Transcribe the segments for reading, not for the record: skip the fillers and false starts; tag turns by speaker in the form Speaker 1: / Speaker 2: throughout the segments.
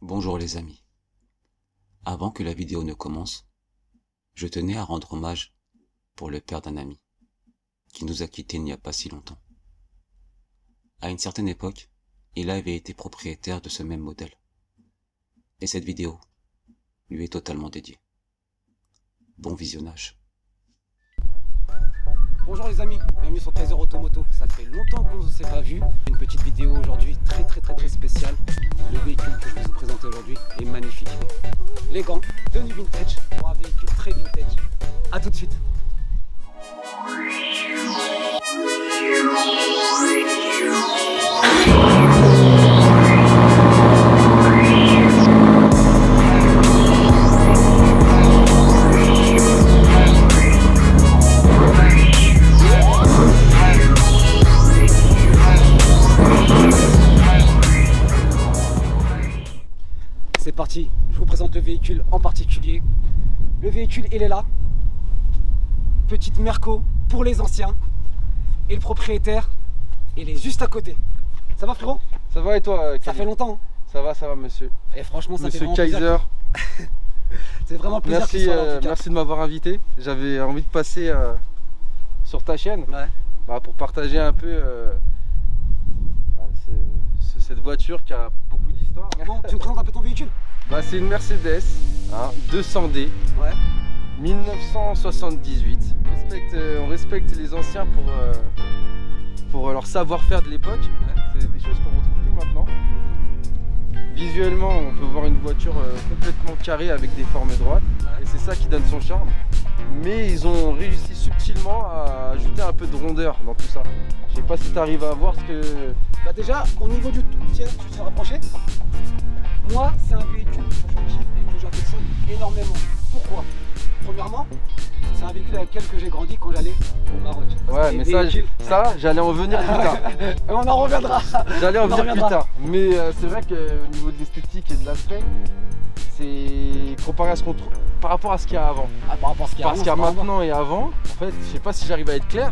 Speaker 1: Bonjour les amis. Avant que la vidéo ne commence, je tenais à rendre hommage pour le père d'un ami, qui nous a quittés il n'y a pas si longtemps. À une certaine époque, il avait été propriétaire de ce même modèle. Et cette vidéo lui est totalement dédiée. Bon visionnage.
Speaker 2: Bonjour les amis, bienvenue sur Kaiser Automoto. Ça fait longtemps qu'on ne s'est pas vu. Une petite vidéo aujourd'hui très spéciale. Le véhicule que je vais vous présenter aujourd'hui est magnifique. Les gants, tenue vintage pour un véhicule très vintage. A tout de suite. C'est parti, je vous présente le véhicule en particulier. Le véhicule, il est là. Petite Merco pour les anciens. Et le propriétaire, il est juste à côté. Ça va frérot?
Speaker 3: Ça va et toi?
Speaker 2: Ça fait longtemps.
Speaker 3: Ça va monsieur.
Speaker 2: Et franchement, ça fait
Speaker 3: Monsieur
Speaker 2: vraiment
Speaker 3: Kaiser.
Speaker 2: plaisir. C'est vraiment plaisir qu'il soit là, en tout cas.
Speaker 3: Merci de m'avoir invité. J'avais envie de passer sur ta chaîne pour partager un peu cette voiture qui a beaucoup d'histoire.
Speaker 2: Bon, tu me présentes un peu ton véhicule?
Speaker 3: C'est une Mercedes 200D.
Speaker 2: Ouais.
Speaker 3: 1978. On respecte les anciens pour leur savoir-faire de l'époque. C'est des choses qu'on retrouve plus maintenant. Visuellement, on peut voir une voiture complètement carrée avec des formes droites. Et c'est ça qui donne son charme. Mais ils ont réussi subtilement à ajouter un peu de rondeur dans tout ça. Je sais pas si tu arrives à voir ce que...
Speaker 2: Déjà, au niveau du... Tiens, tu t'es rapproché. Moi, c'est un véhicule que je kiffe et que j'affectionne énormément. Pourquoi? Premièrement, c'est un véhicule avec lequel j'ai grandi quand j'allais au Maroc.
Speaker 3: Ouais, mais ça j'allais en venir plus tard.
Speaker 2: On en reviendra.
Speaker 3: J'allais en venir plus tard. Mais c'est vrai qu'au niveau de l'esthétique et de l'aspect, c'est comparé à ce qu'on trouve par rapport à ce qu'il y a avant.
Speaker 2: Par rapport à ce qu'il y a
Speaker 3: Parce qu'il y a maintenant et avant, en fait, je sais pas si j'arrive à être clair.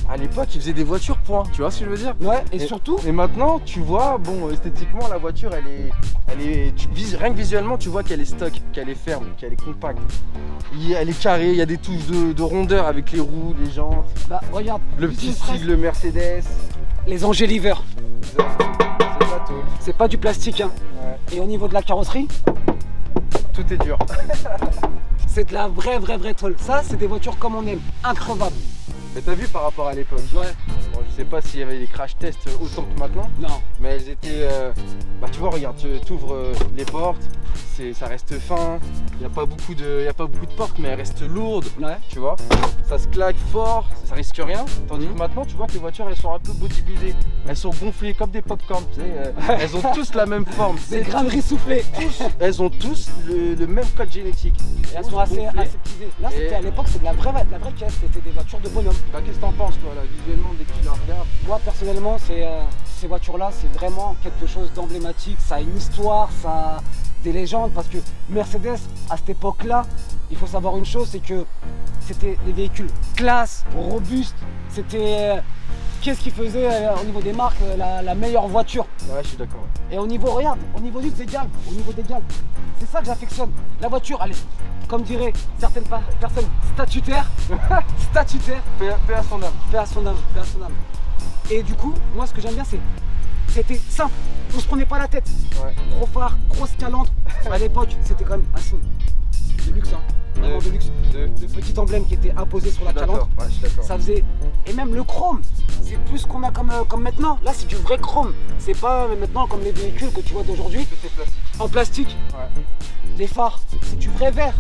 Speaker 3: À l'époque, ils faisaient des voitures point, tu vois ce que je veux dire?
Speaker 2: Ouais, et surtout.
Speaker 3: Et maintenant, tu vois, bon, esthétiquement, la voiture, rien que visuellement, tu vois qu'elle est stock, qu'elle est ferme, qu'elle est compacte. Elle est carrée, il y a des touches de rondeur avec les roues, les jantes.
Speaker 2: Regarde.
Speaker 3: Le petit sigle Mercedes.
Speaker 2: Les angéliveurs.
Speaker 3: C'est
Speaker 2: pas du plastique, hein. Ouais. Et au niveau de la carrosserie,
Speaker 3: tout est dur.
Speaker 2: C'est de la vraie tôle. Ça, c'est des voitures comme on aime, increvables.
Speaker 3: Mais t'as vu par rapport à l'époque? Ouais. Bon, je sais pas s'il y avait des crash tests autant que maintenant. Non. Mais elles étaient... tu vois, regarde, tu ouvres les portes, ça reste fin. Il n'y a pas beaucoup de portes, mais elles restent lourdes. Ouais. Tu vois, ça se claque fort, ça risque rien. Tandis que maintenant, tu vois que les voitures, elles sont un peu bodybuildées. Elles sont gonflées comme des pop-corn. Tu sais, elles ont tous la même forme.
Speaker 2: Des graineries soufflées.
Speaker 3: Elles ont tous le même code génétique.
Speaker 2: Et elles sont assez pisées. Là, c'était à l'époque, c'est de la vraie caisse. C'était des voitures de bonhomme.
Speaker 3: Qu'est-ce que t'en penses toi là, visuellement, dès que tu la regardes?
Speaker 2: Moi personnellement, ces voitures-là, c'est vraiment quelque chose d'emblématique. Ça a une histoire, ça a des légendes. Parce que Mercedes, à cette époque-là, il faut savoir une chose, c'est que c'était des véhicules classe, robustes. C'était... Qu'est-ce qui faisait au niveau des marques la meilleure voiture?
Speaker 3: Ouais, je suis d'accord.
Speaker 2: Et au niveau, regarde, au niveau des galles, c'est ça que j'affectionne. La voiture, elle est, comme diraient certaines personnes, statutaire. Statutaire.
Speaker 3: Paix à son âme.
Speaker 2: Paix à son âme, paix à son âme. Et du coup, moi, ce que j'aime bien, c'était simple. On se prenait pas la tête. Ouais. Gros phare, grosse calandre. À l'époque, c'était quand même un signe de luxe, hein. Vraiment de luxe. Le petit emblème qui était apposé sur la calandre.
Speaker 3: Ouais,
Speaker 2: ça faisait. Et même le chrome, c'est plus ce qu'on a comme maintenant. Là, c'est du vrai chrome. C'est pas maintenant comme les véhicules que tu vois d'aujourd'hui.
Speaker 3: Tout est plastique.
Speaker 2: En plastique. Ouais. Les phares, c'est du vrai verre.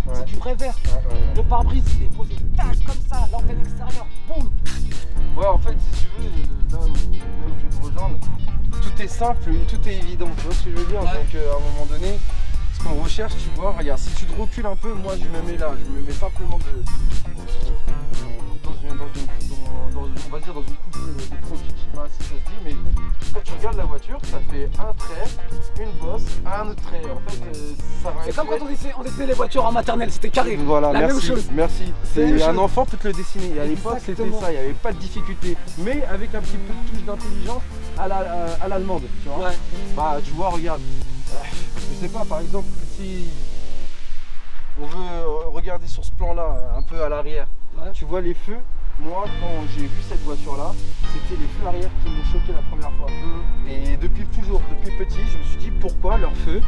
Speaker 2: Ouais. C'est du vrai verre. Ouais. Le pare-brise, il est posé tac comme ça. L'antenne extérieure, boum.
Speaker 3: Ouais, en fait, si tu veux, là où je vais te rejoindre, tout est simple et tout est évident. Tu vois ce que je veux dire? Donc, à un moment donné, ce qu'on recherche, tu vois, regarde, si tu te recules un peu, moi je me mets là, je me mets simplement on va dire dans une coupe de profil, je sais pas si ça se dit, mais quand tu regardes la voiture, ça fait un trait, une bosse, un autre trait. En fait, ça va.
Speaker 2: C'est comme quand on dessinait les voitures en maternelle, c'était carré.
Speaker 3: Voilà,
Speaker 2: la même chose.
Speaker 3: Merci. Un enfant peut te le dessiner. Et à l'époque, c'était ça, il n'y avait pas de difficulté. Mais avec un petit peu de touche d'intelligence à l'allemande. Tu vois, tu vois, regarde. sais pas, par exemple, si on veut regarder sur ce plan-là, un peu à l'arrière, tu vois les feux. Moi, quand j'ai vu cette voiture-là, c'était les feux arrière qui m'ont choqué la première fois. Et depuis toujours, depuis petit, je me suis dit pourquoi leurs feux,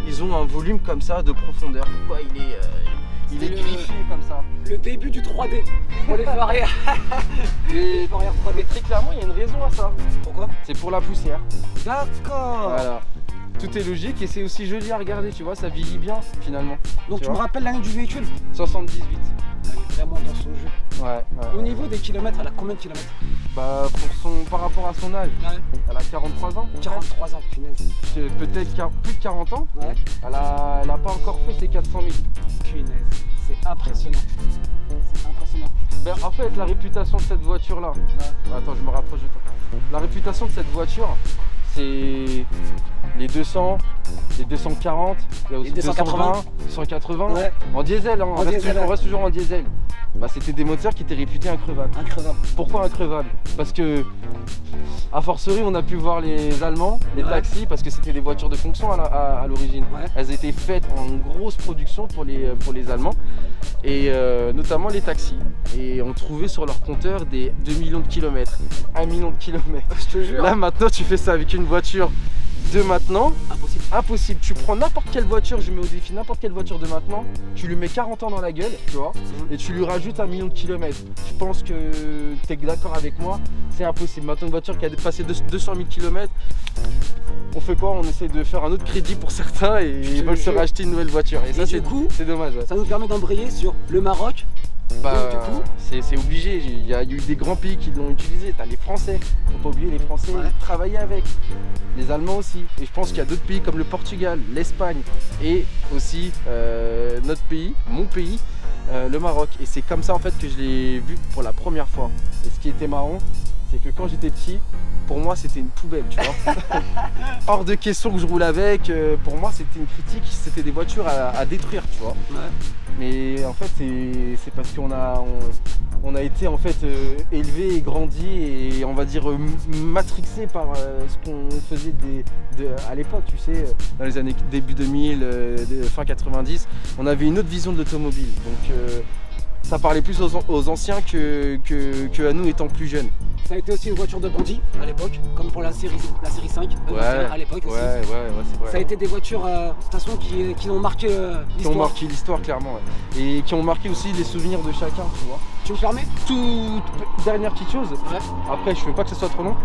Speaker 3: ils ont un volume comme ça de profondeur. Pourquoi il est griffé comme ça.
Speaker 2: Le début du 3D pour les feux arrière.
Speaker 3: Les feux arrière 3D. Très clairement, il y a une raison à ça.
Speaker 2: Pourquoi?
Speaker 3: C'est pour la poussière.
Speaker 2: D'accord.
Speaker 3: Voilà. Tout est logique et c'est aussi joli à regarder, tu vois, ça vieillit bien finalement.
Speaker 2: Donc tu me rappelles l'année du véhicule?
Speaker 3: 78.
Speaker 2: Elle est vraiment dans son jeu.
Speaker 3: Ouais.
Speaker 2: Au niveau des kilomètres, elle a combien de kilomètres?
Speaker 3: Bah par rapport à son âge, elle a 43 ans.
Speaker 2: 43 ans, punaise.
Speaker 3: Peut-être plus de 40 ans.
Speaker 2: Ouais.
Speaker 3: Elle a pas encore fait ses 400 000.
Speaker 2: Punaise, c'est impressionnant. C'est impressionnant.
Speaker 3: Ben, en fait, la réputation de cette voiture-là... Attends, je me rapproche de toi. La réputation de cette voiture, c'est les 200, les 240, il y a aussi les 220, 180, en diesel, hein, on reste toujours en diesel. Bah, c'était des moteurs qui étaient réputés increvables. Pourquoi increvables? Parce que, à forcerie, on a pu voir les Allemands, les taxis, parce que c'était des voitures de fonction à l'origine. Elles étaient faites en grosse production pour les Allemands, et notamment les taxis. Et on trouvait sur leur compteur des 2 millions de kilomètres, 1 million de kilomètres. Je te jure. Là maintenant, tu fais ça avec une voiture de maintenant, impossible. Tu prends n'importe quelle voiture, je mets au défi n'importe quelle voiture de maintenant, tu lui mets 40 ans dans la gueule, tu vois, et tu lui rajoutes 1 million de kilomètres. Je pense que tu es d'accord avec moi, c'est impossible. Maintenant, une voiture qui a dépassé 200 000 kilomètres, on fait quoi? On essaie de faire un autre crédit pour certains et ils veulent se racheter une nouvelle voiture. Et ça, c'est dommage.
Speaker 2: Ça nous permet d'embrayer sur le Maroc.
Speaker 3: Bah, c'est obligé, il y a eu des grands pays qui l'ont utilisé, t'as les Français, faut pas oublier les Français, travaillaient avec, les Allemands aussi, et je pense qu'il y a d'autres pays comme le Portugal, l'Espagne et aussi notre pays, mon pays, le Maroc, et c'est comme ça en fait que je l'ai vu pour la première fois. Et ce qui était marrant, c'est que quand j'étais petit, pour moi c'était une poubelle, tu vois. Hors de question que je roule avec, pour moi c'était une critique, c'était des voitures à détruire, tu vois. Mais en fait c'est parce qu'on a été en fait élevé et grandi et on va dire matrixé par ce qu'on faisait à l'époque, tu sais, dans les années début 2000, fin 90, on avait une autre vision de l'automobile. Donc ça parlait plus aux anciens que à nous étant plus jeunes.
Speaker 2: Ça a été aussi une voiture de bandit à l'époque, comme pour la série 5 à l'époque aussi.
Speaker 3: Ouais, c'est vrai.
Speaker 2: Ça a été des voitures de toute façon qui ont marqué l'histoire.
Speaker 3: Qui ont marqué l'histoire clairement, et qui ont marqué aussi les souvenirs de chacun, tu vois.
Speaker 2: Tu me permets?
Speaker 3: Toute dernière petite chose, après je veux pas que ce soit trop long,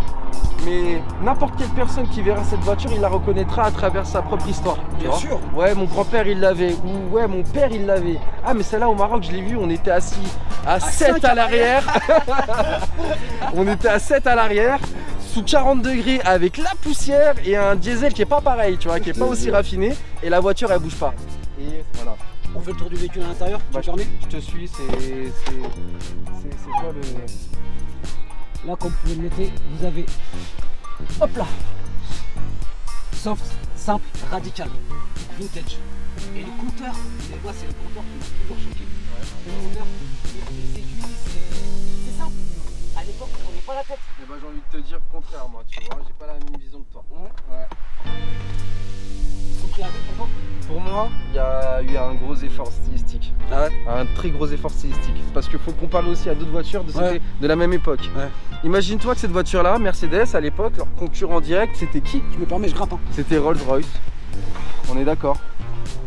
Speaker 3: mais n'importe quelle personne qui verra cette voiture, il la reconnaîtra à travers sa propre histoire.
Speaker 2: Bien sûr.
Speaker 3: Ouais, mon grand-père il l'avait, ou ouais, mon père il l'avait. Ah mais celle-là au Maroc, je l'ai vu, on était assis à 7 à l'arrière. On était à 7 à l'arrière, sous 40 degrés avec la poussière et un diesel qui est pas pareil, tu vois, qui est pas aussi raffiné, et la voiture elle bouge pas. Et voilà.
Speaker 2: On fait le tour du véhicule à l'intérieur, tu me permets?
Speaker 3: Je te suis, c'est quoi le...
Speaker 2: Là, comme vous pouvez le noter, vous avez, hop là, soft, simple, radical, vintage. Et le compteur, moi c'est le compteur qui m'a toujours choqué. Le compteur, les aiguilles, c'est simple. À l'époque, on n'est pas la tête.
Speaker 3: Eh ben, j'ai envie de te dire le contraire, moi, tu vois, j'ai pas la même vision que toi.
Speaker 2: Ils sont pris avec pour toi?
Speaker 3: Pour moi, il y a eu un gros effort stylistique. Un très gros effort stylistique. Parce qu'il faut comparer aussi à d'autres voitures de la même époque. Imagine-toi que cette voiture-là, Mercedes, à l'époque, leur concurrent direct, c'était qui?
Speaker 2: Je me permets, je grappe.
Speaker 3: C'était Rolls-Royce. On est d'accord.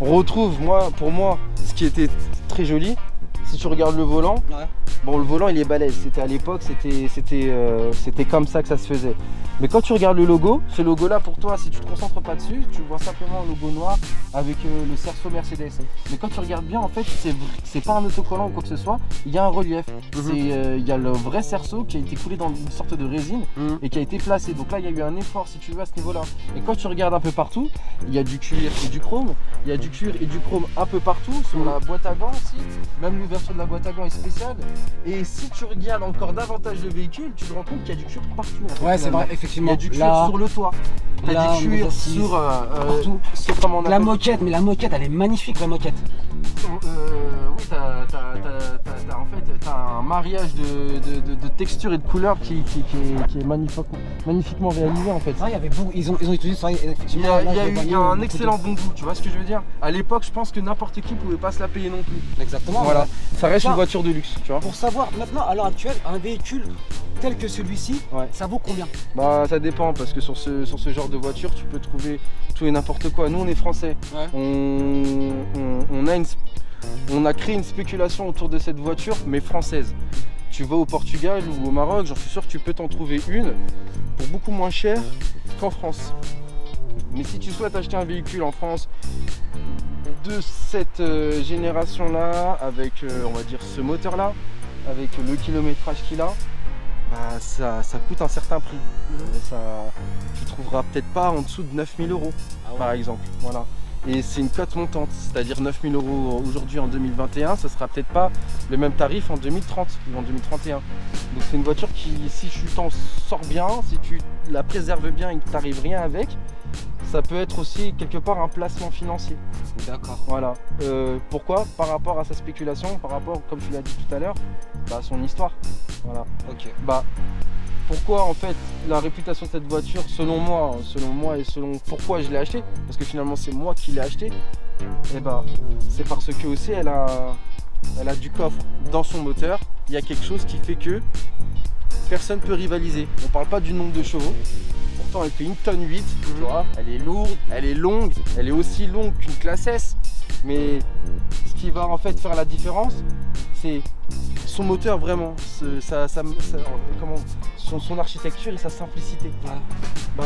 Speaker 3: On retrouve, pour moi, ce qui était très joli. Si tu regardes le volant, bon, le volant il est balèze. C'était à l'époque, c'était comme ça que ça se faisait. Mais quand tu regardes le logo, ce logo là pour toi, si tu te concentres pas dessus, tu vois simplement un logo noir avec le cerceau Mercedes. Mais quand tu regardes bien, en fait, c'est pas un autocollant ou quoi que ce soit, il y a un relief. Il y a le vrai cerceau qui a été coulé dans une sorte de résine et qui a été placé. Donc là, il y a eu un effort, si tu veux, à ce niveau là. Et quand tu regardes un peu partout, il y a du cuir et du chrome. Il y a du cuir et du chrome un peu partout, sur la boîte à gants aussi. Même l'ouverture de la boîte à gants est spéciale. Et si tu regardes encore davantage le véhicule, tu te rends compte qu'il y a du cuir partout. En fait,
Speaker 2: ouais, c'est vrai, effectivement.
Speaker 3: Il y a du cuir sur le toit. Il y a du cuir sur
Speaker 2: partout. La moquette, mais la moquette, elle est magnifique, la moquette.
Speaker 3: Oui, t'as en fait t'as un mariage de textures et de couleurs qui est magnifiquement réalisé en fait.
Speaker 2: Ah, il y avait beaucoup, ils ont utilisé ça, effectivement.
Speaker 3: Il y a un excellent bon goût, tu vois ce que je veux dire. À l'époque, je pense que n'importe qui pouvait pas se la payer non plus.
Speaker 2: Exactement.
Speaker 3: Voilà, ça reste une voiture de luxe, tu vois.
Speaker 2: Pour savoir, maintenant, à l'heure actuelle, un véhicule tel que celui-ci, ça vaut combien?
Speaker 3: Bah ça dépend, parce que sur ce genre de voiture, tu peux trouver tout et n'importe quoi. Nous, on est français. On a créé une spéculation autour de cette voiture, mais française. Tu vas au Portugal ou au Maroc, j'en suis sûr que tu peux t'en trouver une pour beaucoup moins cher qu'en France. Mais si tu souhaites acheter un véhicule en France de cette génération-là, avec on va dire ce moteur-là, avec le kilométrage qu'il a, bah, ça coûte un certain prix. Tu trouveras peut-être pas en dessous de 9000 € par exemple. Voilà. Et c'est une cote montante, c'est-à-dire 9000 € aujourd'hui en 2021, ce sera peut-être pas le même tarif en 2030 ou en 2031. Donc c'est une voiture qui, si tu t'en sors bien, si tu la préserves bien et que tu n'arrives rien avec, ça peut être aussi quelque part un placement financier.
Speaker 2: D'accord.
Speaker 3: Voilà. Pourquoi? Par rapport à sa spéculation, par rapport, comme tu l'as dit tout à l'heure, à son histoire. Voilà.
Speaker 2: Ok.
Speaker 3: Bah, pourquoi en fait la réputation de cette voiture, selon moi et selon pourquoi je l'ai acheté, parce que finalement c'est moi qui l'ai acheté, et bah c'est parce que aussi elle a du coffre dans son moteur, il y a quelque chose qui fait que personne ne peut rivaliser. On parle pas du nombre de chevaux, pourtant elle fait 1,8 tonne, tu vois, elle est lourde, elle est longue, elle est aussi longue qu'une classe S, mais ce qui va en fait faire la différence, c'est son moteur vraiment, son architecture et sa simplicité. Bah,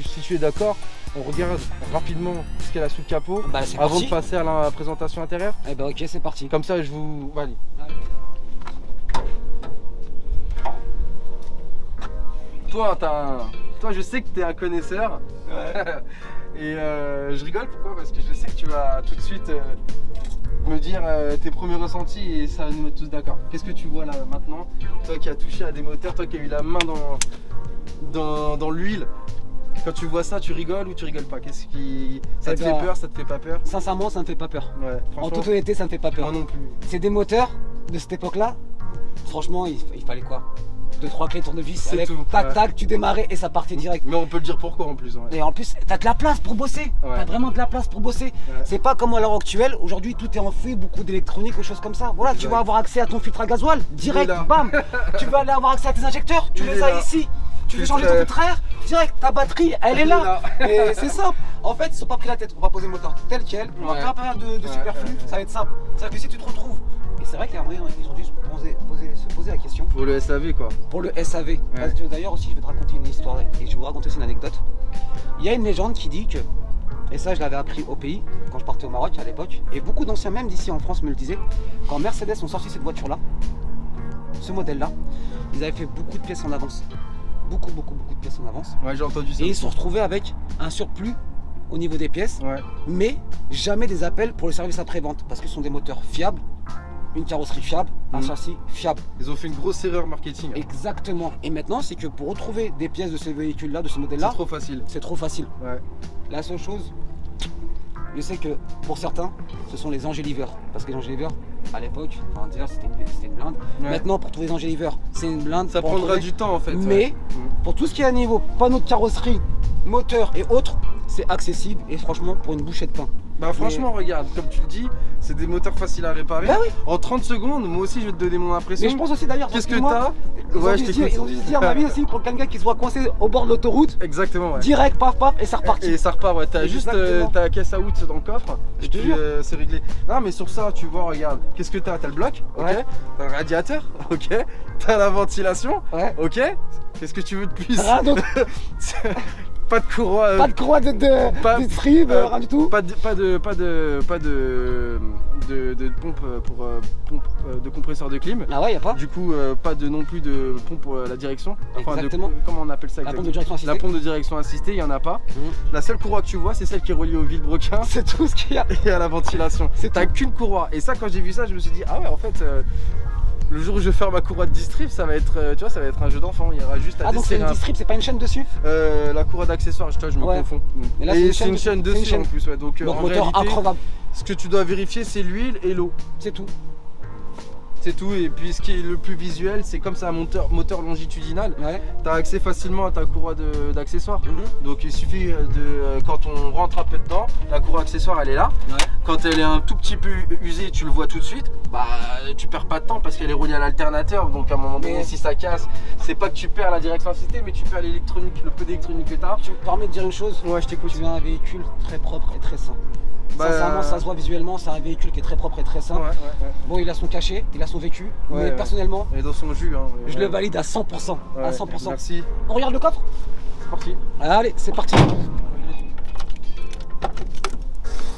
Speaker 3: si tu es d'accord, on regarde rapidement ce qu'elle a sous le capot avant de passer à la présentation intérieure.
Speaker 2: Eh ben ok, c'est parti.
Speaker 3: Comme ça je vous... Allez. Toi je sais que tu es un connaisseur. Et je rigole, pourquoi? Parce que je sais que tu vas tout de suite me dire tes premiers ressentis et ça va nous mettre tous d'accord. Qu'est-ce que tu vois là maintenant? Toi qui as touché à des moteurs, toi qui as eu la main dans l'huile, quand tu vois ça, tu rigoles ou tu rigoles pas? Qu'est-ce qui... Ça te fait peur, ça te fait pas peur?
Speaker 2: Sincèrement, ça me fait pas peur.
Speaker 3: Ouais,
Speaker 2: en toute honnêteté, ça me fait pas peur.
Speaker 3: Moi non plus.
Speaker 2: C'est des moteurs de cette époque-là. Franchement, il fallait quoi? 2-3 clés tournevis, allez, tac tac, tu démarrais et ça partait direct.
Speaker 3: Mais on peut le dire pourquoi en plus. Ouais.
Speaker 2: Et en plus, t'as de la place pour bosser. T'as vraiment de la place pour bosser. C'est pas comme à l'heure actuelle. Aujourd'hui, tout est en feu, beaucoup d'électronique, ou choses comme ça. Voilà, tu vas avoir accès à ton filtre à gasoil direct, bam. Tu vas aller avoir accès à tes injecteurs, tu les as ici. Tu veux changer ton filtre à air, direct, ta batterie, elle est là. Et c'est simple. En fait, ils sont pas pris la tête. On va poser le moteur tel quel, on va pas faire de superflu, ça va être simple. C'est-à-dire que si tu te retrouves, et c'est vrai qu'il y a un moyen, ils ont dû se poser la question.
Speaker 3: Pour le SAV quoi.
Speaker 2: Pour le SAV. D'ailleurs aussi, je vais te raconter une histoire et je vais vous raconter aussi une anecdote. Il y a une légende qui dit que, et ça je l'avais appris au pays, quand je partais au Maroc à l'époque, et beaucoup d'anciens même d'ici en France me le disaient, quand Mercedes ont sorti cette voiture-là, ce modèle-là, ils avaient fait beaucoup de pièces en avance. Beaucoup de pièces en avance.
Speaker 3: Ouais, j'ai entendu ça.
Speaker 2: Et ils se sont retrouvés avec un surplus au niveau des pièces, mais jamais des appels pour le service après-vente, parce que ce sont des moteurs fiables, une carrosserie fiable, un châssis fiable.
Speaker 3: Ils ont fait une grosse erreur marketing.
Speaker 2: Exactement. Et maintenant, c'est que pour retrouver des pièces de ces véhicules-là, de ce modèle-là,
Speaker 3: c'est trop facile.
Speaker 2: C'est trop facile.
Speaker 3: Ouais.
Speaker 2: La seule chose, je sais que pour certains, ce sont les Engelivers. Parce que les Engelivers, à l'époque, enfin, déjà c'était une blinde. Maintenant, pour trouver les Engelivers, c'est une blinde.
Speaker 3: Ça prendra du temps en fait.
Speaker 2: Mais pour tout ce qui est à niveau, panneau de carrosserie, moteur et autres, c'est accessible et franchement, pour une bouchée de pain.
Speaker 3: Bah franchement, regarde, comme tu le dis, c'est des moteurs faciles à réparer.
Speaker 2: Bah oui.
Speaker 3: En 30 secondes, moi aussi je vais te donner mon impression.
Speaker 2: Mais je pense aussi d'ailleurs,
Speaker 3: qu'est-ce que t'as?
Speaker 2: Ouais, ils ont dû se dire, ma vie aussi, pour quelqu'un qui soit coincé au bord de l'autoroute.
Speaker 3: Exactement, ouais.
Speaker 2: Direct, paf, paf, et ça repart.
Speaker 3: Et ça repart, ouais. T'as juste ta caisse à out dans le coffre.
Speaker 2: Je te jure.
Speaker 3: C'est réglé. Non, mais sur ça, tu vois, regarde, qu'est-ce que t'as? T'as le bloc, ok. T'as le radiateur, ok. T'as la ventilation, ok. Qu'est-ce que tu veux de plus?
Speaker 2: Rien d'autre.
Speaker 3: Pas de courroie.
Speaker 2: Pas de courroie de strip, rien du tout.
Speaker 3: Pas de pompe pour pompe de compresseur de clim.
Speaker 2: Ah ouais, y a pas.
Speaker 3: Du coup, pas de non plus de pompe pour la direction. Enfin,
Speaker 2: exactement.
Speaker 3: Comment on appelle ça?
Speaker 2: La pompe de direction assistée.
Speaker 3: La pompe de direction assistée, il y en a pas. La seule courroie que tu vois, c'est celle qui est reliée au vilebrequin.
Speaker 2: C'est tout ce qu'il y a.
Speaker 3: Et à la ventilation. T'as qu'une courroie. Et ça, quand j'ai vu ça, je me suis dit, ah ouais, en fait. Le jour où je vais faire ma courroie de distrib, ça va être, tu vois, ça va être un jeu d'enfant. Il y aura juste à
Speaker 2: donc c'est une distrib, c'est pas une chaîne dessus?
Speaker 3: La courroie d'accessoires, je me confonds.
Speaker 2: Mais là,
Speaker 3: c'est une chaîne dessus en plus, Donc en
Speaker 2: moteur
Speaker 3: réalité,
Speaker 2: incroyable.
Speaker 3: ce que tu dois vérifier, c'est l'huile et l'eau.
Speaker 2: C'est tout.
Speaker 3: et tout. Et puis ce qui est le plus visuel, c'est comme c'est un moteur longitudinal, tu as accès facilement à ta courroie d'accessoires. Donc il suffit quand on rentre un peu dedans, la courroie accessoire elle est là. Quand elle est un tout petit peu usée, tu le vois tout de suite. Bah tu perds pas de temps parce qu'elle est reliée à l'alternateur. Donc à un moment donné, si ça casse, c'est pas que tu perds la direction assistée, mais tu perds l'électronique, le peu d'électronique que tu as.
Speaker 2: Tu me permets de dire une chose?
Speaker 3: Ouais, je t'écoute.
Speaker 2: Tu as un véhicule très propre et très sain. Sincèrement, ça se voit visuellement, c'est un véhicule qui est très propre et très sain. Bon, il a son cachet, il a son vécu, mais personnellement,
Speaker 3: il est dans son jus.
Speaker 2: Je le valide à 100%. À 100%.
Speaker 3: Merci.
Speaker 2: On regarde le coffre?
Speaker 3: C'est parti.
Speaker 2: Allez, c'est parti.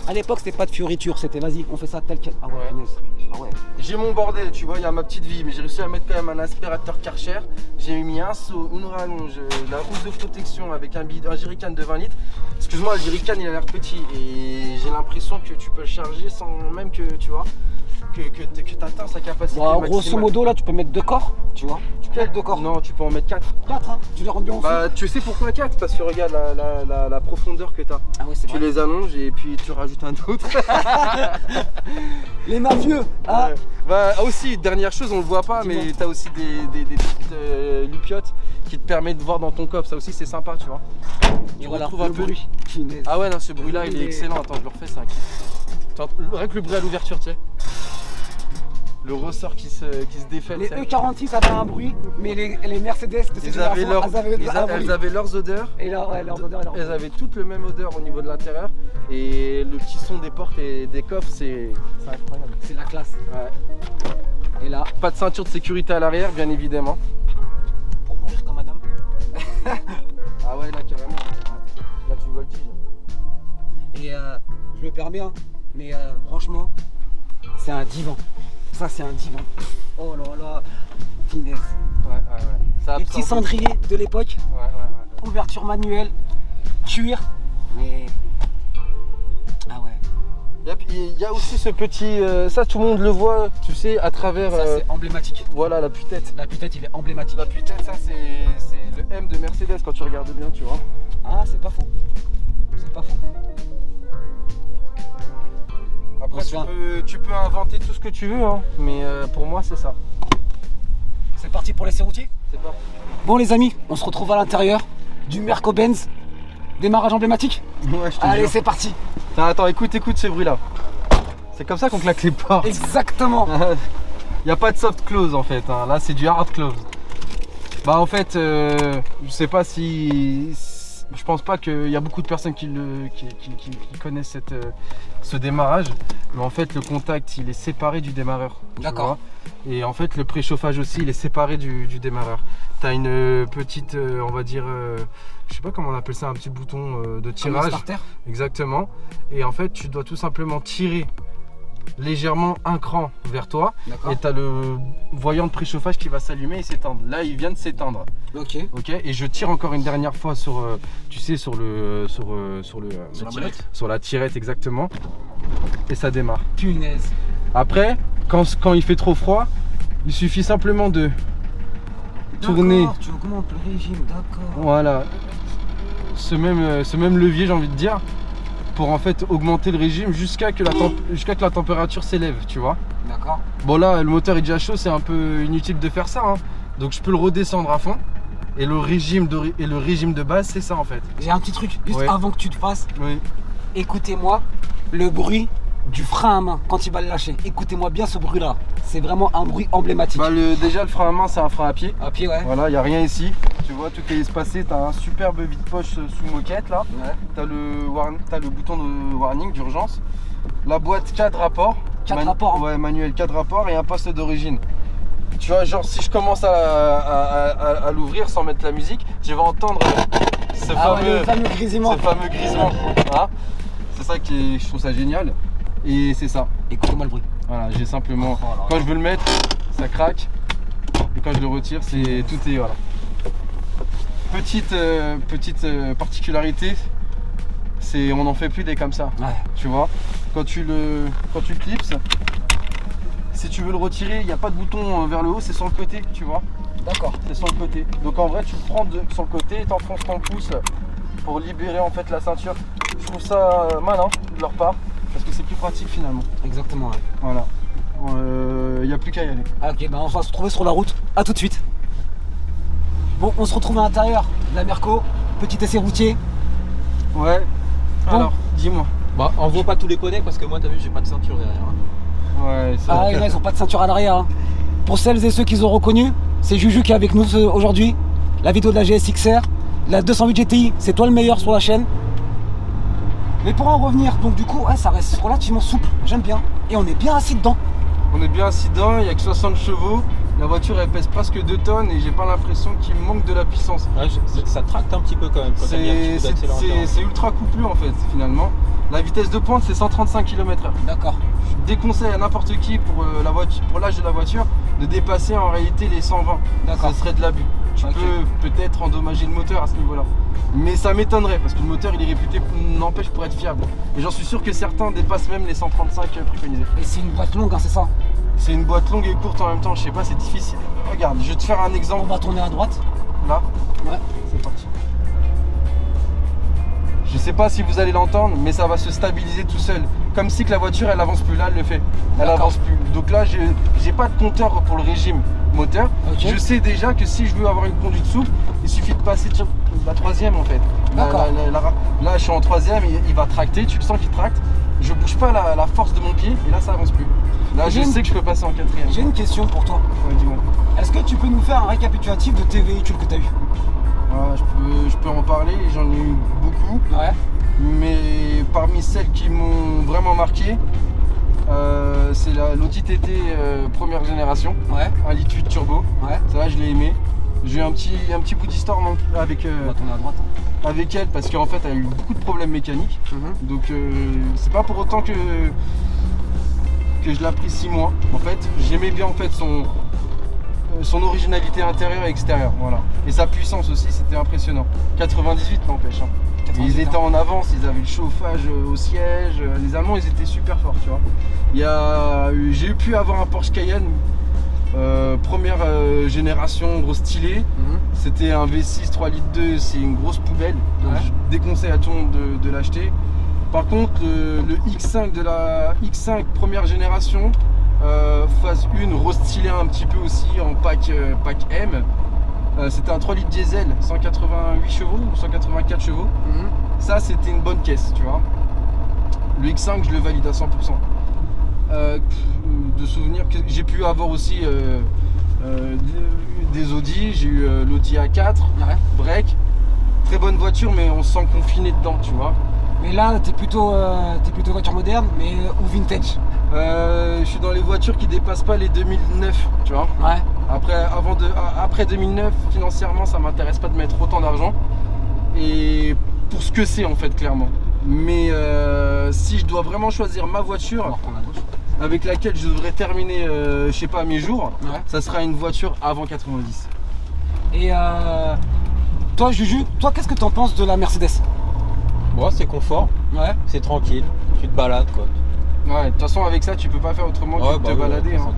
Speaker 2: À l'époque, c'était pas de fioriture, c'était vas-y, on fait ça tel quel. Ah ouais, ah ouais.
Speaker 3: J'ai mon bordel, tu vois, il y a ma petite vie, mais j'ai réussi à mettre quand même un aspirateur Karcher. J'ai mis un seau, une rallonge, la housse de protection avec un jerrycan de 20 litres. Excuse-moi, le jerrycan il a l'air petit et j'ai l'impression que tu peux le charger sans même que, tu vois, que tu atteins sa capacité maximale.
Speaker 2: Grosso modo, là, tu peux mettre 2 corps, tu vois. Tu peux mettre 2 corps.
Speaker 3: Non, tu peux en mettre 4.
Speaker 2: 4, hein, tu les rends bien en
Speaker 3: Bah, tu sais pourquoi 4? Parce que regarde la profondeur que tu as.
Speaker 2: Ah ouais, c'est vrai.
Speaker 3: Tu les allonges et puis tu rajoutes un autre.
Speaker 2: Les mafieux, hein.
Speaker 3: Bah aussi, dernière chose, on le voit pas, mais tu as aussi des petites loupiottes qui te permettent de voir dans ton coffre. Ça aussi, c'est sympa, tu vois.
Speaker 2: Tu retrouves un peu.
Speaker 3: Ah ouais, non, ce bruit-là, il est excellent. Attends, je le refais, c'est un kiff. Rien que le bruit à l'ouverture, tu sais. Le ressort qui se défait.
Speaker 2: Les E46 avaient un bruit, mais les Mercedes de ces générations,
Speaker 3: elles avaient leurs odeurs.
Speaker 2: Et là, leurs odeurs.
Speaker 3: Elles avaient toutes le même odeur au niveau de l'intérieur. Et le petit son des portes et des coffres, c'est incroyable.
Speaker 2: C'est la classe.
Speaker 3: Ouais.
Speaker 2: Et là,
Speaker 3: pas de ceinture de sécurité à l'arrière, bien évidemment.
Speaker 2: Pour mourir comme madame.
Speaker 3: Ah ouais, là carrément. Là tu voltiges.
Speaker 2: Et je me permets, hein, mais franchement, c'est un divan. Ça, c'est un divan. Oh là là, finesse.
Speaker 3: Ouais.
Speaker 2: Les petits cendriers de l'époque.
Speaker 3: Ouais.
Speaker 2: Ouverture manuelle, cuir. Mais. Ah ouais.
Speaker 3: Il y a aussi ce petit. Ça, tout le monde le voit, tu sais, à travers.
Speaker 2: Ça, c'est emblématique.
Speaker 3: Voilà, la tête.
Speaker 2: La tête, il est emblématique.
Speaker 3: La tête, ça, c'est le M de Mercedes quand tu regardes bien, tu vois.
Speaker 2: Ah, c'est pas faux. C'est pas faux.
Speaker 3: Après, tu peux inventer tout ce que tu veux, hein, mais pour moi, c'est ça.
Speaker 2: C'est parti pour l'essai routier?
Speaker 3: C'est parti.
Speaker 2: Bon, les amis, on se retrouve à l'intérieur du Merco-Benz. Démarrage emblématique?
Speaker 3: Ouais, je te
Speaker 2: Allez,
Speaker 3: jure.
Speaker 2: c'est parti.
Speaker 3: Attends, écoute ce bruit-là. C'est comme ça qu'on claque les portes.
Speaker 2: Exactement.
Speaker 3: Il n'y a pas de soft close en fait, hein. Là c'est du hard close. Bah en fait, je sais pas si... Je pense pas qu'il y a beaucoup de personnes qui connaissent ce démarrage. Mais en fait le contact il est séparé du démarreur.
Speaker 2: D'accord.
Speaker 3: Et en fait le préchauffage aussi il est séparé du démarreur. Tu as une petite, on va dire, je sais pas comment on appelle ça, un petit bouton de tirage.
Speaker 2: Comme un starter.
Speaker 3: Exactement. Et en fait tu dois tout simplement tirer légèrement un cran vers toi et tu as le voyant de préchauffage qui va s'allumer et s'éteindre. Là il vient de s'éteindre.
Speaker 2: Ok.
Speaker 3: Et je tire encore une dernière fois sur tu sais sur la tirette exactement et ça démarre.
Speaker 2: Punaise.
Speaker 3: Après quand il fait trop froid, il suffit simplement de tourner.
Speaker 2: Tu augmentes le régime, d'accord.
Speaker 3: Voilà. Ce même levier, j'ai envie de dire, pour en fait augmenter le régime jusqu'à que la température s'élève, tu vois.
Speaker 2: D'accord.
Speaker 3: Bon là, le moteur est déjà chaud, c'est un peu inutile de faire ça, hein. Donc je peux le redescendre à fond. Et le régime de base, c'est ça en fait.
Speaker 2: J'ai un petit truc, juste avant que tu te fasses.
Speaker 3: Oui.
Speaker 2: Écoutez-moi le bruit du frein à main quand il va le lâcher. Écoutez-moi bien ce bruit là. C'est vraiment un bruit emblématique.
Speaker 3: Bah déjà le frein à main c'est un frein à pied.
Speaker 2: À pied, ouais.
Speaker 3: Voilà, il n'y a rien ici. Tu vois, tout est espacé. Tu as un superbe vide-poche sous moquette là.
Speaker 2: Ouais.
Speaker 3: Tu as le bouton de warning d'urgence. La boîte 4 rapports.
Speaker 2: 4 rapports hein.
Speaker 3: Ouais, manuel 4 rapports et un poste d'origine. Tu vois, genre si je commence à l'ouvrir sans mettre la musique, je vais entendre ce fameux
Speaker 2: grisement.
Speaker 3: Hein, c'est ça je trouve ça génial. Et c'est ça.
Speaker 2: Écoutez-moi le bruit.
Speaker 3: Voilà, j'ai simplement. Quand je veux le mettre, ça craque. Et quand je le retire, tout est. Voilà. Petite particularité, on n'en fait plus des comme ça.
Speaker 2: Ouais.
Speaker 3: Tu vois, quand tu clipses, si tu veux le retirer, il n'y a pas de bouton vers le haut, c'est sur le côté, tu vois.
Speaker 2: D'accord.
Speaker 3: C'est sur le côté. Donc en vrai, tu le prends sur le côté et t'enfonces ton pouce pour libérer en fait la ceinture. Je trouve ça malin de leur part parce que c'est plus pratique finalement.
Speaker 2: Exactement. Ouais.
Speaker 3: Voilà. il n'y a plus qu'à y aller.
Speaker 2: Ah, ok, bah on va se retrouver sur la route. À tout de suite. Bon, on se retrouve à l'intérieur de la Merco. Petit essai routier.
Speaker 3: Ouais. Bon. Alors, dis-moi.
Speaker 4: Bah, on voit pas tous les connets parce que moi, t'as vu, j'ai pas de ceinture derrière. Hein.
Speaker 3: Ouais, ça.
Speaker 2: Ah, là, ils ont pas de ceinture à l'arrière. Hein. Pour celles et ceux qui ont reconnu, c'est Juju qui est avec nous aujourd'hui. La vidéo de la GSX-R, la 208 GTI, c'est toi le meilleur sur la chaîne. Mais pour en revenir, donc du coup, ouais, ça reste relativement souple, j'aime bien. Et on est bien assis dedans.
Speaker 3: On est bien assis dedans, il n'y a que 60 chevaux. La voiture elle pèse presque 2 tonnes et j'ai pas l'impression qu'il manque de la puissance.
Speaker 4: Ouais, ça tracte un petit peu quand même.
Speaker 3: C'est ultra couplé en fait finalement. La vitesse de pointe c'est 135 km/h.
Speaker 2: D'accord.
Speaker 3: Je déconseille à n'importe qui pour l'âge de la voiture de dépasser en réalité les 120.
Speaker 2: D'accord.
Speaker 3: Ça serait de l'abus. Tu peux peut-être endommager le moteur à ce niveau là. Mais ça m'étonnerait parce que le moteur il est réputé n'empêche pour être fiable. Et j'en suis sûr que certains dépassent même les 135 préconisés.
Speaker 2: Et c'est une boîte longue, hein, c'est ça?
Speaker 3: C'est une boîte longue et courte en même temps, je sais pas, c'est difficile. Regarde, je vais te faire un exemple.
Speaker 2: On va tourner à droite.
Speaker 3: Là?
Speaker 2: Ouais.
Speaker 3: C'est parti. Je sais pas si vous allez l'entendre, mais ça va se stabiliser tout seul. Comme si que la voiture elle avance plus, là elle le fait. Elle avance plus. Donc là j'ai pas de compteur pour le régime moteur. Okay. Je sais déjà que si je veux avoir une conduite souple, il suffit de passer sur la troisième en fait. Là je suis en troisième, il va tracter, tu le sens qu'il tracte. Je bouge pas la force de mon pied et là ça avance plus. Là je sais que je peux passer en quatrième.
Speaker 2: J'ai une question pour toi.
Speaker 3: Ouais, dis-moi.
Speaker 2: Est-ce que tu peux nous faire un récapitulatif de tes véhicules que tu as eu?
Speaker 3: Je peux en parler, j'en ai eu beaucoup.
Speaker 2: Ouais.
Speaker 3: Mais parmi celles qui m'ont vraiment marqué, c'est l'Audi TT première génération.
Speaker 2: Ouais.
Speaker 3: 1,8 litre turbo.
Speaker 2: Ouais.
Speaker 3: Ça là je l'ai aimé. J'ai eu un petit bout d'histoire avec,
Speaker 2: on va tourner à droite.
Speaker 3: Avec elle parce qu'en fait elle a eu beaucoup de problèmes mécaniques. Donc c'est pas pour autant que je l'apprécie moins. En fait, j'aimais bien en fait son originalité intérieure et extérieure, voilà. Et sa puissance aussi, c'était impressionnant. 98 n'empêche. Hein. Ils étaient en avance, ils avaient le chauffage au siège. Les Allemands, ils étaient super forts, tu vois. J'ai pu avoir un Porsche Cayenne, première génération, gros stylé. C'était un V6 3 litres 2, c'est une grosse poubelle. Donc je déconseille à tout le monde de l'acheter. Par contre, le X5 de la X5 première génération, phase 1, restylé un petit peu aussi en pack M. C'était un 3 litres diesel, 188 chevaux ou 184 chevaux. Ça, c'était une bonne caisse, tu vois. Le X5, je le valide à 100%. De souvenirs, j'ai pu avoir aussi des Audi. J'ai eu l'Audi A4, break. Très bonne voiture, mais on se sent confiné dedans, tu vois.
Speaker 2: Mais là, t'es plutôt voiture moderne, mais ou vintage.
Speaker 3: Je suis dans les voitures qui dépassent pas les 2009, tu vois.
Speaker 2: Ouais.
Speaker 3: Après 2009, financièrement, ça m'intéresse pas de mettre autant d'argent. Et pour ce que c'est en fait, clairement. Mais si je dois vraiment choisir ma voiture avec laquelle je devrais terminer, je sais pas, mes jours, ça sera une voiture avant 90.
Speaker 2: Et toi, Juju, qu'est-ce que t'en penses de la Mercedes?
Speaker 4: Moi, c'est confort, c'est tranquille, tu te balades quoi.
Speaker 3: Ouais, de toute façon avec ça tu peux pas faire autrement que te balader. Hein.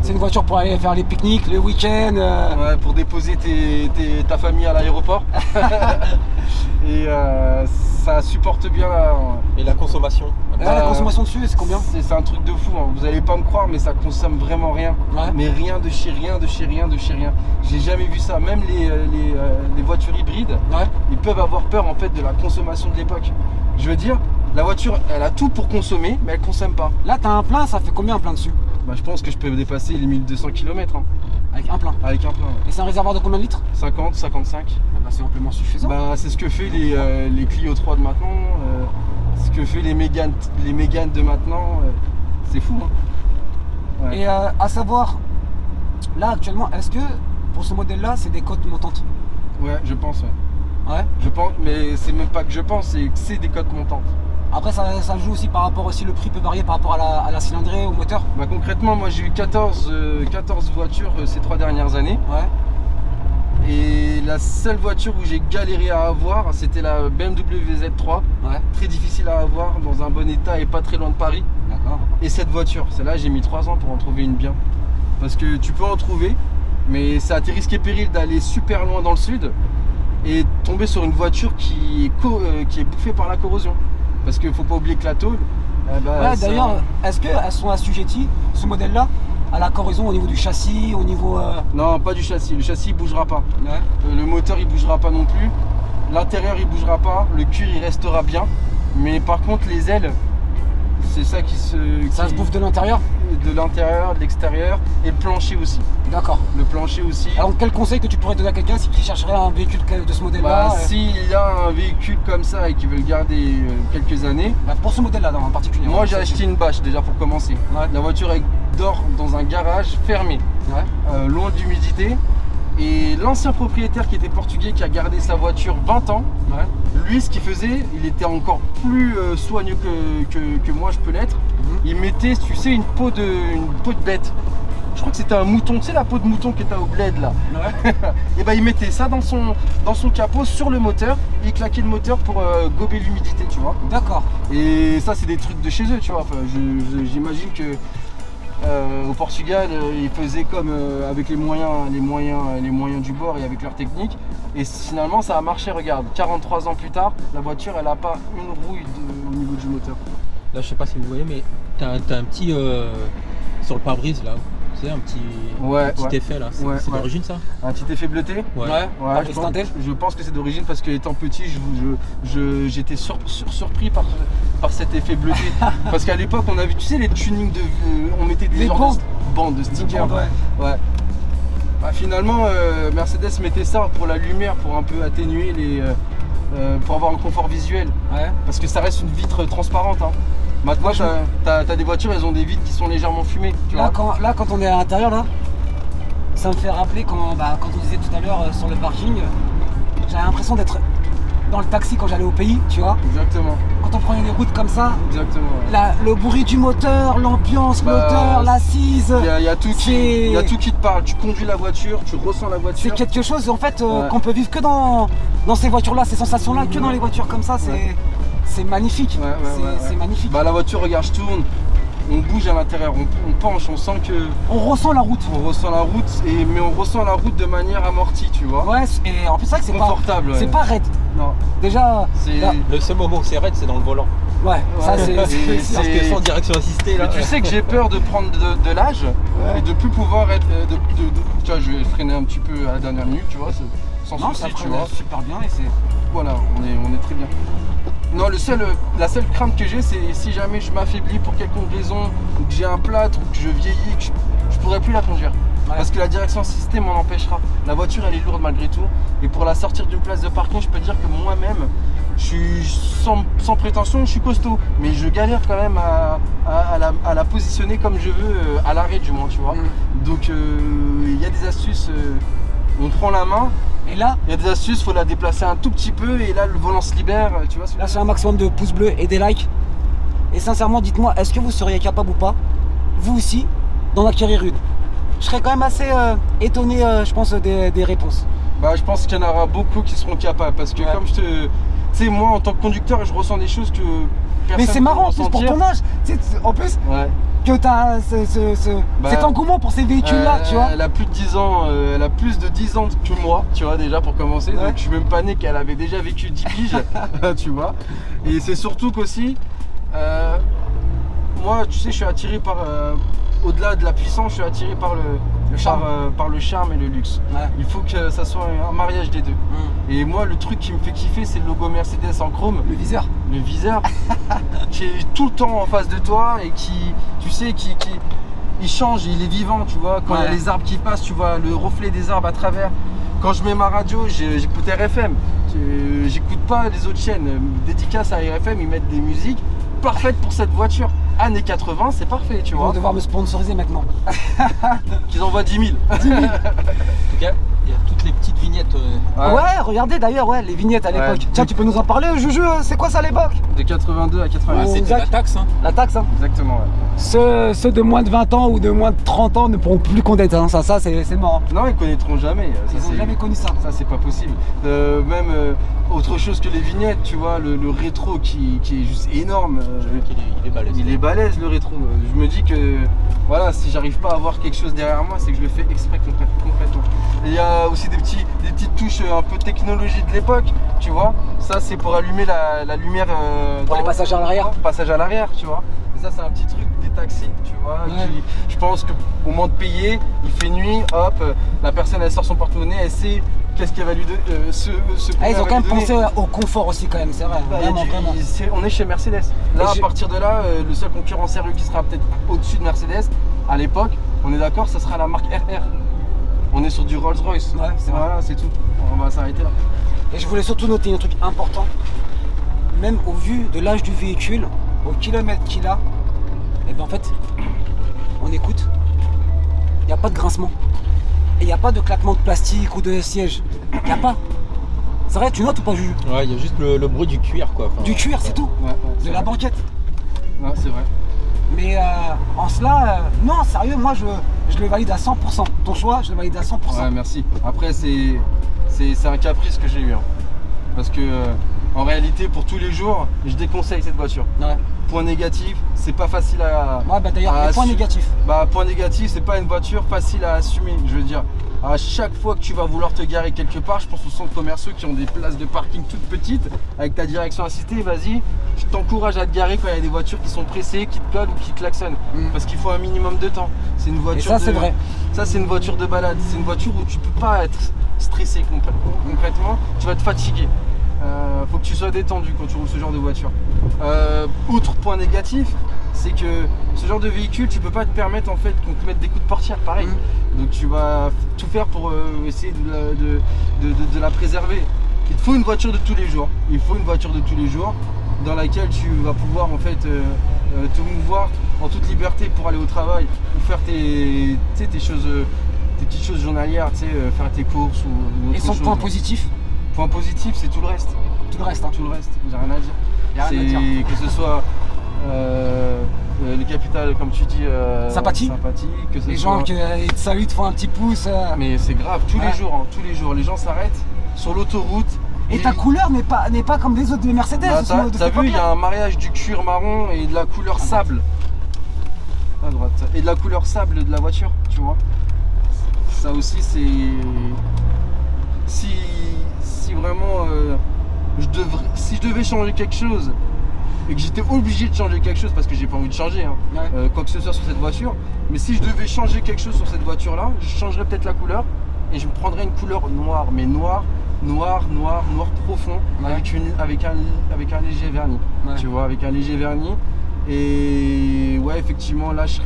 Speaker 2: C'est une voiture pour aller faire les pique-niques, les week-ends.
Speaker 3: Ouais, pour déposer ta famille à l'aéroport. Et ça supporte bien
Speaker 4: Et la consommation.
Speaker 2: La consommation dessus, c'est combien?
Speaker 3: C'est un truc de fou, hein. Vous allez pas me croire mais ça consomme vraiment rien. Mais rien de chez rien, de chez rien, de chez rien. J'ai jamais vu ça, même les voitures hybrides, ils peuvent avoir peur en fait de la consommation de l'époque. Je veux dire, la voiture, elle a tout pour consommer, mais elle consomme pas.
Speaker 2: Là, t'as un plein, ça fait combien un plein dessus?
Speaker 3: Bah, je pense que je peux dépasser les 1200 km. Hein.
Speaker 2: Avec un plein? Avec un plein. Et c'est un réservoir de combien de litres?
Speaker 3: 50, 55.
Speaker 2: Bah, c'est amplement suffisant.
Speaker 3: Bah, c'est ce que fait les Clio 3 de maintenant, ce que fait les Mégane de maintenant. C'est fou. Hein.
Speaker 2: Ouais. Et à savoir, là actuellement, est-ce que pour ce modèle-là, c'est des cotes montantes?
Speaker 3: Ouais, je pense.
Speaker 2: Ouais.
Speaker 3: Je pense, mais c'est même pas que je pense, c'est des cotes montantes.
Speaker 2: Après ça joue aussi par rapport aussi, le prix peut varier par rapport à la cylindrée, au moteur.
Speaker 3: Bah concrètement moi j'ai eu 14 voitures ces 3 dernières années. Ouais. Et la seule voiture où j'ai galéré à avoir c'était la BMW Z3. Ouais. Très difficile à avoir, dans un bon état et pas très loin de Paris. D'accord. Et cette voiture, celle-là j'ai mis 3 ans pour en trouver une bien. Parce que tu peux en trouver, mais c'est à tes risques et périls d'aller super loin dans le sud et tomber sur une voiture qui est bouffée par la corrosion. Parce qu'il ne faut pas oublier que la tôle...
Speaker 2: ouais, d'ailleurs, est-ce qu'elles sont assujetties, ce modèle-là, à la corrosion au niveau du châssis, au niveau...
Speaker 3: Non, pas du châssis. Le châssis il bougera pas.
Speaker 2: Ouais.
Speaker 3: Le moteur il bougera pas non plus. L'intérieur il bougera pas. Le cuir il restera bien. Mais par contre les ailes, c'est ça qui se...
Speaker 2: Ça se bouffe de l'intérieur?
Speaker 3: De l'intérieur, de l'extérieur et le plancher aussi.
Speaker 2: D'accord.
Speaker 3: Le plancher aussi.
Speaker 2: Alors quel conseil que tu pourrais donner à quelqu'un qui chercherait un véhicule de ce modèle-là?
Speaker 3: S'il y a un véhicule comme ça et qu'il veut le garder quelques années...
Speaker 2: pour ce modèle-là en particulier.
Speaker 3: Moi j'ai acheté une bâche déjà pour commencer. Ouais. La voiture elle dort dans un garage fermé, loin de l'humidité. Et l'ancien propriétaire qui était portugais, qui a gardé sa voiture 20 ans, lui ce qu'il faisait, il était encore plus soigneux que moi je peux l'être. Il mettait, tu sais, une peau de bête. Je crois que c'était un mouton, tu sais la peau de mouton que tu as au bled là. Et ben il mettait ça dans son capot sur le moteur, il claquait le moteur pour gober l'humidité, tu vois.
Speaker 2: D'accord.
Speaker 3: Et ça c'est des trucs de chez eux, tu vois. Enfin, j'imagine que au Portugal, ils faisaient comme avec les moyens du bord et avec leur technique. Et finalement, ça a marché. Regarde, 43 ans plus tard, la voiture, elle n'a pas une rouille au niveau du moteur.
Speaker 4: Là, je sais pas si vous voyez, mais t'as un petit sur le pare-brise là. Tu sais, un petit effet là. C'est d'origine ça? Un
Speaker 3: petit effet bleuté? Je pense que c'est d'origine parce que étant petit, j'étais surpris par cet effet bleuté. Parce qu'à l'époque, on avait, tu sais, les tunings de. On mettait des bandes de stickers. Bah, finalement, Mercedes mettait ça pour la lumière, pour un peu atténuer les. Pour avoir un confort visuel. Parce que ça reste une vitre transparente. Hein. Maintenant, t'as des voitures, elles ont des vitres qui sont légèrement fumées.
Speaker 2: Là, quand on est à l'intérieur, là, ça me fait rappeler quand on disait tout à l'heure sur le parking, j'avais l'impression d'être dans le taxi quand j'allais au pays, tu vois.
Speaker 3: Exactement.
Speaker 2: Quand on prenait des routes comme ça,
Speaker 3: exactement.
Speaker 2: Le bruit du moteur, l'ambiance, moteur, l'assise.
Speaker 3: Il y a tout qui te parle. Tu conduis la voiture, tu ressens la voiture.
Speaker 2: C'est quelque chose en fait qu'on peut vivre que dans ces voitures-là, ces sensations-là, que dans les voitures comme ça. C'est magnifique. C'est magnifique.
Speaker 3: Bah la voiture, regarde, je tourne. On bouge à l'intérieur, on penche, on sent que...
Speaker 2: On ressent la route.
Speaker 3: On ressent la route, mais on ressent la route de manière amortie, tu vois.
Speaker 2: Ouais, et en plus c'est vrai que c'est
Speaker 3: confortable.
Speaker 2: C'est pas raide. Non. Déjà...
Speaker 4: Le seul moment où c'est raide, c'est dans le volant.
Speaker 2: Ouais, ça c'est...
Speaker 4: Parce que sans direction assistée là...
Speaker 3: Mais tu sais que j'ai peur de prendre de l'âge et de plus pouvoir être... Tu vois, je vais freiner un petit peu à la dernière minute, tu vois, sans souci, tu vois.
Speaker 2: Super bien et c'est...
Speaker 3: Voilà, on est très bien. Non, la seule crainte que j'ai, c'est si jamais je m'affaiblis pour quelconque raison, ou que j'ai un plâtre, ou que je vieillis, que je pourrais plus la conduire. Parce que la direction assistée m'en empêchera. La voiture, elle est lourde malgré tout. Et pour la sortir d'une place de parking, je peux dire que moi-même, je suis sans prétention, je suis costaud. Mais je galère quand même à la positionner comme je veux, à l'arrêt du moins, tu vois. Donc, il y a des astuces. On prend la main.
Speaker 2: Et là,
Speaker 3: il y a des astuces, il faut la déplacer un tout petit peu et là le volant se libère, tu vois.
Speaker 2: Là c'est un maximum de pouces bleus et des likes. Et sincèrement, dites-moi, est-ce que vous seriez capable ou pas, vous aussi, d'en acquérir une? Je serais quand même assez étonné, je pense, des réponses.
Speaker 3: Bah je pense qu'il y en aura beaucoup qui seront capables parce que comme tu sais, moi en tant que conducteur, je ressens des choses que personne.
Speaker 2: Mais c'est marrant en plus pour ton âge, en plus. Que tu as cet engouement pour ces véhicules-là, tu vois.
Speaker 3: Elle a plus de 10 ans, elle a plus de 10 ans que moi, tu vois, déjà pour commencer. Donc je suis même pas né qu'elle avait déjà vécu 10 piges, tu vois. Et c'est surtout qu'aussi, moi, tu sais, je suis attiré par, au-delà de la puissance, je suis attiré par le charme et le luxe. Il faut que ça soit un mariage des deux. Et moi, le truc qui me fait kiffer, c'est le logo Mercedes en chrome.
Speaker 2: Le viseur.
Speaker 3: Le viseur qui est tout le temps en face de toi et qui, tu sais, il change, il est vivant, tu vois. Quand il y a les arbres qui passent, tu vois le reflet des arbres à travers. Quand je mets ma radio, j'écoute RFM. J'écoute pas les autres chaînes. Dédicace à RFM, ils mettent des musiques parfaites pour cette voiture. Années 80, c'est parfait, tu vois.
Speaker 2: Ils vont devoir me sponsoriser maintenant.
Speaker 3: Qu'ils envoient 10 000.
Speaker 4: 10 000. En tout cas, il y a toutes les petites vignettes.
Speaker 2: Ouais, regardez d'ailleurs, les vignettes à l'époque. Tiens, tu peux nous en parler, Juju, c'est quoi ça à l'époque?
Speaker 3: De 82 à 88.
Speaker 4: C'était la taxe, hein.
Speaker 2: La taxe, hein.
Speaker 3: Exactement,
Speaker 2: Ceux de moins de 20 ans ou de moins de 30 ans ne pourront plus conduire, hein. Ça c'est mort.
Speaker 3: Non, ils connaîtront jamais.
Speaker 2: Ils n'ont jamais connu ça.
Speaker 3: Ça, c'est pas possible. Même autre chose que les vignettes, tu vois, le rétro qui est juste énorme.
Speaker 4: Il est balèze.
Speaker 3: Il est balèze, le rétro. Je me dis que, voilà, si j'arrive pas à avoir quelque chose derrière moi, c'est que je le fais exprès concrètement. Il y a aussi des petites touches un peu technologie de l'époque, tu vois. Ça, c'est pour allumer la lumière.
Speaker 2: Pour les passages à l'arrière.
Speaker 3: Passage à l'arrière, tu vois. Et ça, c'est un petit truc taxi, tu vois.
Speaker 2: Ouais.
Speaker 3: Je pense qu'au moment de payer, il fait nuit, hop, la personne elle sort son porte-monnaie, elle sait qu'est-ce qu'elle va lui donner.
Speaker 2: Ils ont quand même pensé au confort aussi quand même, c'est vrai.
Speaker 3: Bah,
Speaker 2: vraiment.
Speaker 3: On est chez Mercedes. Là, à partir de là, le seul concurrent sérieux qui sera peut-être au-dessus de Mercedes, à l'époque, on est d'accord, ça sera la marque RR. On est sur du Rolls-Royce.
Speaker 2: Ouais, c'est vrai.
Speaker 3: Voilà, c'est tout. On va s'arrêter là.
Speaker 2: Et je voulais surtout noter un truc important. Même au vu de l'âge du véhicule, au kilomètre qu'il a, et ben en fait, on écoute, il n'y a pas de grincement. Et il n'y a pas de claquement de plastique ou de siège. Il n'y a pas. C'est vrai, tu notes ou pas, Juju?
Speaker 4: Ouais, il y a juste le bruit du cuir, quoi. Enfin,
Speaker 2: du cuir, c'est tout.
Speaker 3: Ouais,
Speaker 2: de la banquette.
Speaker 3: Ouais, c'est vrai.
Speaker 2: Mais en cela, non, sérieux, moi je le valide à 100%. Ton choix, je le valide à 100%.
Speaker 3: Ouais, merci. Après, c'est un caprice que j'ai eu. Hein. Parce que en réalité, pour tous les jours, je déconseille cette voiture.
Speaker 2: Ouais.
Speaker 3: Point négatif, c'est pas facile à.
Speaker 2: Ouais, bah d'ailleurs, les points négatifs.
Speaker 3: Bah, point négatif, c'est pas une voiture facile à assumer. Je veux dire, à chaque fois que tu vas vouloir te garer quelque part, je pense aux centres commerciaux qui ont des places de parking toutes petites, avec ta direction assistée, vas-y, je t'encourage à te garer quand il y a des voitures qui sont pressées, qui te collent ou qui klaxonnent. Parce qu'il faut un minimum de temps. C'est une voiture.
Speaker 2: Et ça, c'est vrai.
Speaker 3: Ça, c'est une voiture de balade. C'est une voiture où tu peux pas être stressé concrètement, tu vas te fatiguer. Faut que tu sois détendu quand tu roules ce genre de voiture. Autre point négatif, c'est que ce genre de véhicule, tu peux pas te permettre en fait qu'on te mette des coups de portière, pareil. Donc tu vas tout faire pour essayer de la préserver. Il te faut une voiture de tous les jours. Il faut une voiture de tous les jours dans laquelle tu vas pouvoir en fait te mouvoir en toute liberté pour aller au travail ou faire tes choses, tes petites choses journalières, faire tes courses ou autre chose.
Speaker 2: Et son point positif?
Speaker 3: Point positif, c'est tout le reste.
Speaker 2: Tout le reste, hein.
Speaker 3: Tout le reste, j'ai rien à dire.
Speaker 2: Y a rien à dire.
Speaker 3: Que ce soit le capital, comme tu dis,
Speaker 2: sympathique.
Speaker 3: Que ce
Speaker 2: les
Speaker 3: soit...
Speaker 2: gens qui te saluent, te font un petit pouce.
Speaker 3: Mais c'est grave, tous les jours, hein, tous les jours. Les gens s'arrêtent sur l'autoroute.
Speaker 2: Et ta couleur n'est pas comme les autres de Mercedes.
Speaker 3: Bah, t'as vu, il y a un mariage du cuir marron et de la couleur sable. À droite. Et de la couleur sable de la voiture, tu vois. Ça aussi, c'est... Si vraiment si je devais changer quelque chose et que j'étais obligé de changer quelque chose parce que j'ai pas envie de changer quoi que ce soit sur cette voiture, mais si je devais changer quelque chose sur cette voiture là, je changerais peut-être la couleur et je me prendrais une couleur noire, mais noir profond, avec un léger vernis, tu vois, avec un léger vernis. Et ouais, effectivement là je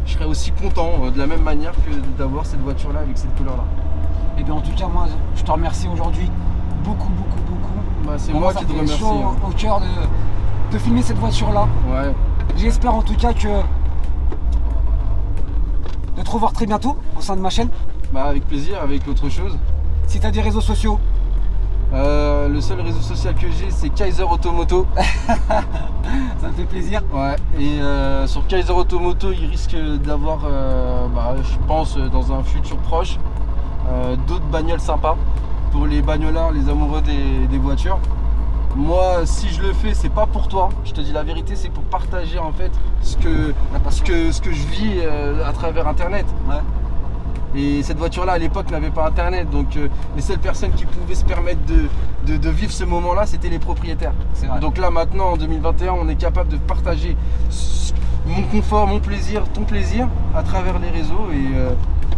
Speaker 3: serais aussi content de la même manière que d'avoir cette voiture là avec cette couleur là.
Speaker 2: Et bien en tout cas, moi je te remercie aujourd'hui beaucoup.
Speaker 3: Bah, c'est moi qui te remercie.
Speaker 2: Chaud au cœur de filmer cette voiture là.
Speaker 3: Ouais.
Speaker 2: J'espère en tout cas de te revoir très bientôt au sein de ma chaîne.
Speaker 3: Bah avec plaisir, avec autre chose.
Speaker 2: Si tu as des réseaux sociaux.
Speaker 3: Le seul réseau social que j'ai, c'est Kaiser Automoto.
Speaker 2: Ça me fait plaisir.
Speaker 3: Ouais. Et sur Kaiser Automoto, il risque d'avoir, je pense, dans un futur proche, d'autres bagnoles sympas pour les bagnolards, les amoureux des voitures. Moi, si je le fais, c'est pas pour toi. Je te dis la vérité, c'est pour partager en fait ce que je vis à travers Internet.
Speaker 2: Ouais.
Speaker 3: Et cette voiture-là, à l'époque, n'avait pas Internet. Donc, les seules personnes qui pouvaient se permettre de vivre ce moment-là, c'était les propriétaires. Donc là, maintenant, en 2021, on est capable de partager mon confort, mon plaisir, ton plaisir à travers les réseaux.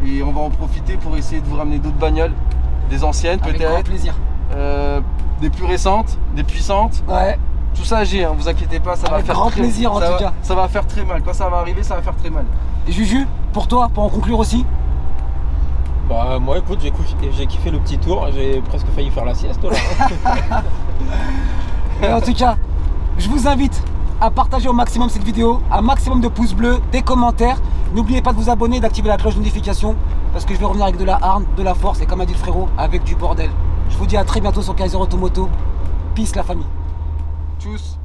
Speaker 3: Et on va en profiter pour essayer de vous ramener d'autres bagnoles, des anciennes peut-être.
Speaker 2: Avec grand plaisir.
Speaker 3: Des plus récentes, des puissantes.
Speaker 2: Ouais.
Speaker 3: Tout ça j'ai, vous inquiétez pas, ça va faire
Speaker 2: grand plaisir en tout cas.
Speaker 3: Ça va faire très mal. Quand ça va arriver, ça va faire très mal.
Speaker 2: Et Juju, pour toi, pour en conclure aussi.
Speaker 4: Bah moi écoute, j'ai kiffé le petit tour, j'ai presque failli faire la sieste là.
Speaker 2: Et en tout cas, je vous invite à partager au maximum cette vidéo, un maximum de pouces bleus, des commentaires. N'oubliez pas de vous abonner et d'activer la cloche de notification parce que je vais revenir avec de la hargne, de la force et comme a dit le frérot, avec du bordel. Je vous dis à très bientôt sur Kaiser Automoto. Peace la famille.
Speaker 3: Tchuss.